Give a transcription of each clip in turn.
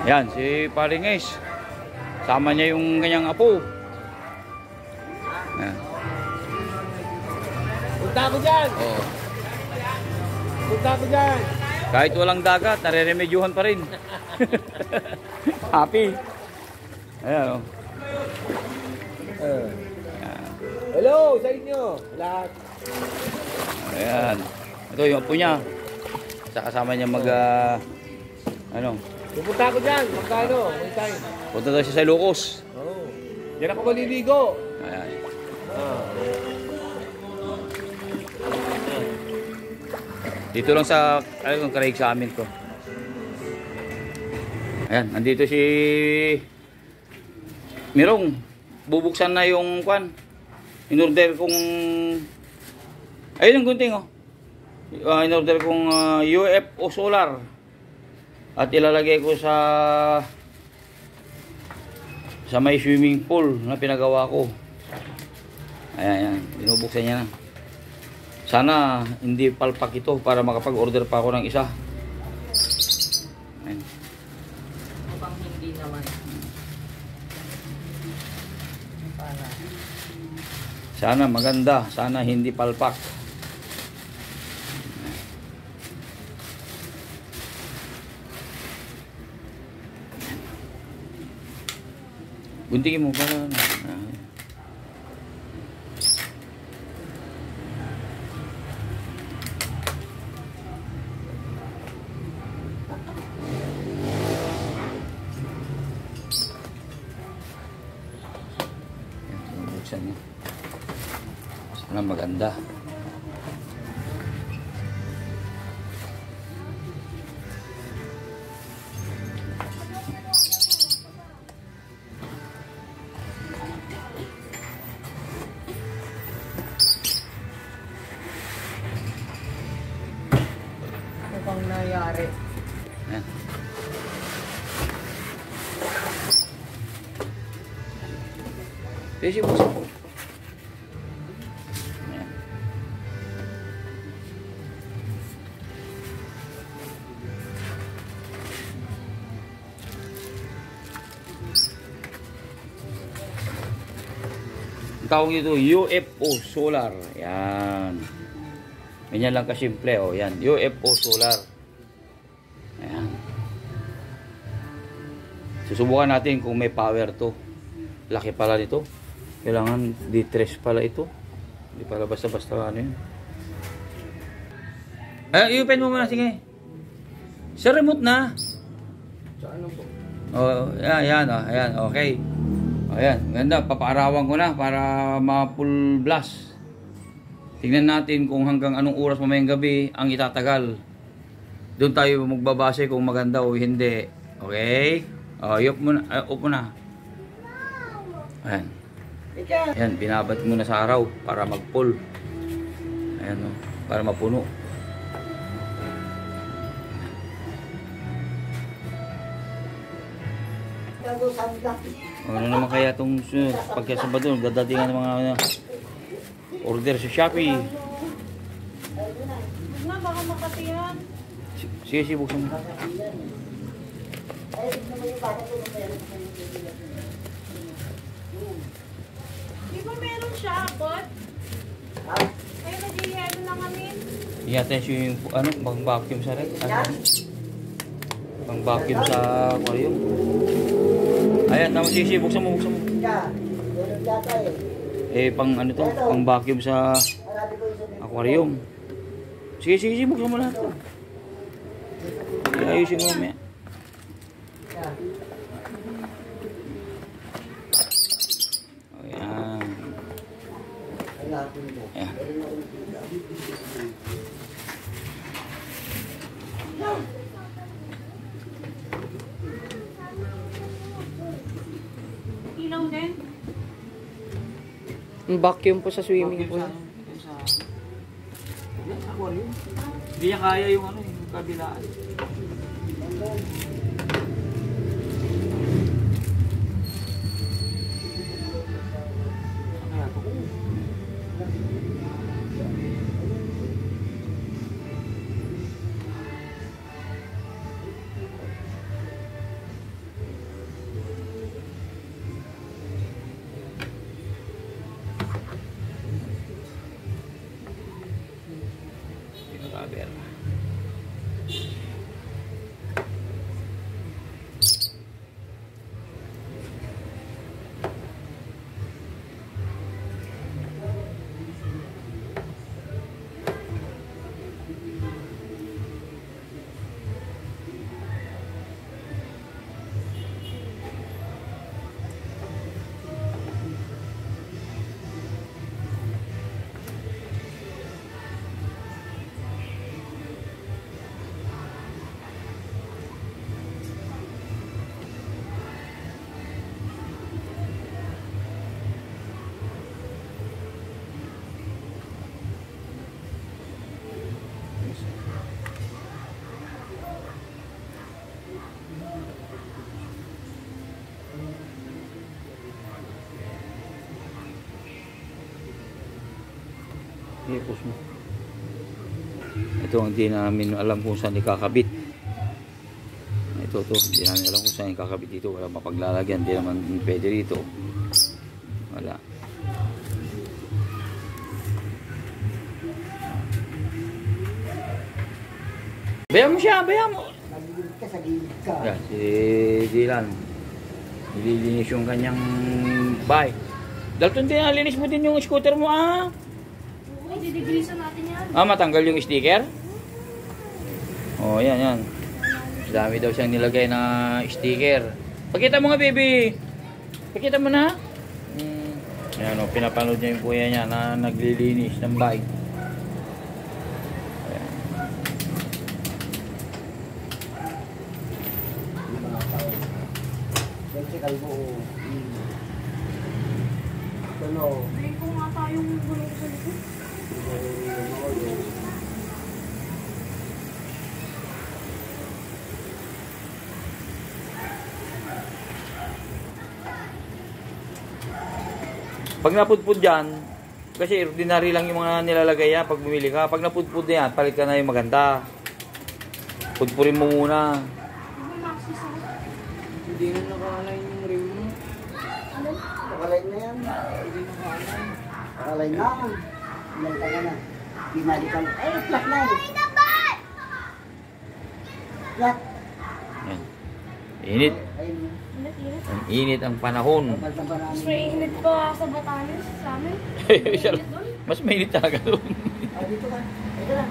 Yan, si Paring Ace. Sama niya yung kanyang apo. Yan. Punta ko dyan! Oh. Punta ko dyan! Kahit walang dagat, nareremedyohan pa rin. Happy. Ayan, oh. Hello sa inyo lahat. Ayan. Ito yung apo niya. Sa kasama niya mag ano? Pupunta ko dyan. Magkano? May time. Punta daw siya sa Ilocos. Oo. Diyan ako maliligo. Ayan. Dito lang sa ano, Karaig sa amin to. Ayan, andito si Mirong. Bubuksan na yung kwan. In-order kong ayun ang gunting, oh. In-order kong UFO solar. At ilalagay ko sa may swimming pool na pinagawa ko. Ayan, ayan. Binubuksan niya na. Sana hindi palpak ito para makapag-order pa ako ng isa. Ayan. Mukhang hindi naman. Sana maganda. Sana hindi palpak. Guntingin mo para buksan niya. Sana maganda. Mukhang nangyari. Ayan. Pwede siya buksan po. Ayan. Ang tawag nito UFO solar. Ayan. Ganyan lang kasimple, oh. Yan, UFO solar. Ayan. Susubukan natin kung may power to. Laki pala nito. Kailangan D3 pala ito. Hindi pala basta-basta ano yun. I-open mo muna, sige. Sa remote na. Sa ano po? Oh, yan, oh, ayan, okay. Ayan, ganda. Papaarawan ko na para ma-full blast. Tingnan natin kung hanggang anong oras mamayang gabi ang itatagal. Doon tayo magbabase kung maganda o hindi. Okay? Up mo na. Up mo na. Ayan. Ayan, binabat mo na sa araw para mag-pull. Ayan, o. Para mapuno. Ano naman kaya itong pagkasabado? Dadatingan ng mga order sa Shopee. Na, baka makatiyan. Sige, buksan mo. Di ba meron siya, abot? Ay, nag-i-head na kami. Iyatin siya yung ano, pang-vacuum sa red. Ano? Pang-vacuum sa aquarium. Ayan, tama. Sige, buksan mo. Pang ano to? Pang-vacuum sa aquarium. Sige, buksan mo lahat to. Ayusin mo mamaya. Ayan. Ayan. Ilaw din. Vacuum po sa swimming pool. Hindi niya kaya yung ano, yung kabilaan. Ipos mo. Ito ang di namin alam kung saan ikakabit. Ito, hindi namin alam kung saan ikakabit dito. Wala mapaglalagyan, hindi naman pwede dito. Wala. Bayaan mo siya, bayaan mo. Nagilid ka sa gilid ka. Yan, si Dylan. Nililinis yung kanyang bike. Dalton, din, nalinis mo din yung scooter mo, ah. Oo, didigrisan natin yan. Ah, matanggal yung sticker? Oh, yan, yan. Dami daw siyang nilagay na sticker. Pakita mo nga, baby. Pakita mo na. Yan, oh, pinapanood niya yung kuya niya na naglilinis ng bike. Ayan. Yung mga tao. Yan si Kalbo. Ano? Balik ko nga tayong gulong sa likod. Pag napudpud yan, kasi ordinary lang yung mga nilalagay yan pag bumili ka. Pag napudpud yan, palit ka na yung maganda. Pudpurin mo muna. May maxis ako. Hindi na naka-align yung rim mo. Nakalay na yan. Nakalay na. Nalta ka na. Pinalikan. Ay, flat na eh. Flat. Yan. Init. Ayun. Init-init. Ang init ang panahon. Kapal pa Mas namin. may init pa sa Batanes sa amin. Mas mainit talaga doon. Ah, dito ka. Ito na.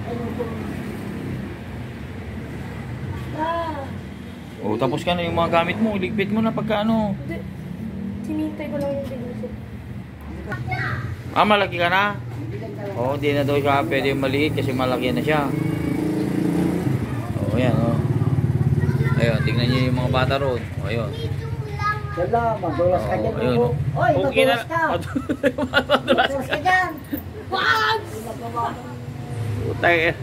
Ayun po. Ah, O, tapos ka na yung mga gamit mo. Iligpit mo na pagka ano. hindi. Sinintay ko lang yung digrisan. Ah, malaki ka na? Bibilan ka lang. Oo, di na daw siya pwede yung maliit kasi malaki na siya. Oo, yan, oh. Ayun, tingnan niyo yung mga bata roon. O, ayun. Wala, madulas ka dyan. ayun, oh. oh. Oy, Okay na. madulas ka. Madulas Madulas ka ka. dyan. Wag! Putay eh.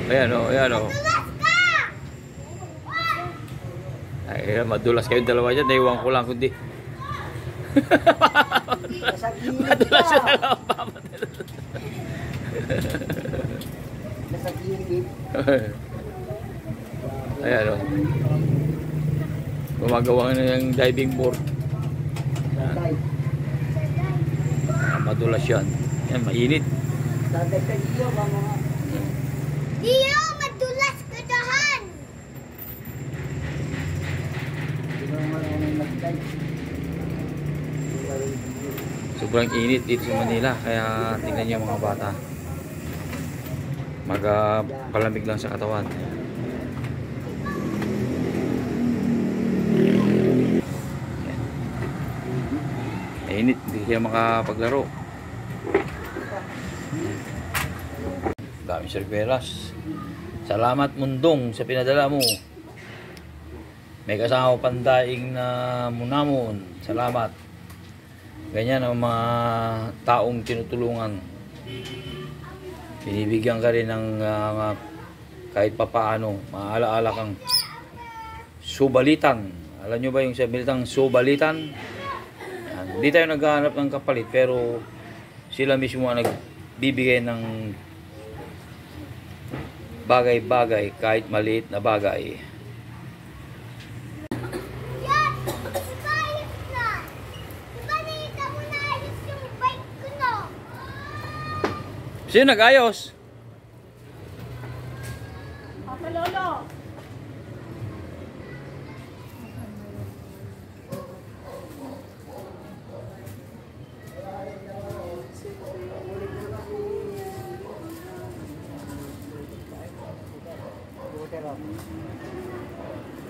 Ayan, oh, ayan, oh. Ay, madulas kayong dalawa dyan. Naiwan ko lang kundi. Nasa gilid Madulas ka. yung dalawa pa. Nasa gilid. Ayan, oh. Gumagawa na yung diving board. Tatay. Madulas yan. Yan, mainit. Tatay ka iyo ba mga... Dio, madulas ka dahan! Hindi mo marunong mag-dive. Sobrang init dito sa Manila. Kaya tingnan niyo yung mga bata. Palamig lang sa katawan. Init, hindi sila makapaglaro. Dami serveras. Salamat Mundong sa pinadala mo. May kasama pandaing na munamon. Salamat. Ganyan ang mga taong tinutulungan. Binibigyan ka rin ng kahit papaano, maalaala kang subalitan. Alam nyo ba yung salitang subalitan? Hindi tayo naghahanap ng kapalit pero sila mismo ang nagbibigay ng bagay-bagay kahit maliit na bagay. Sino nag-ayos? Papa Lolo!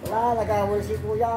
Wala, nag-awal si kuya.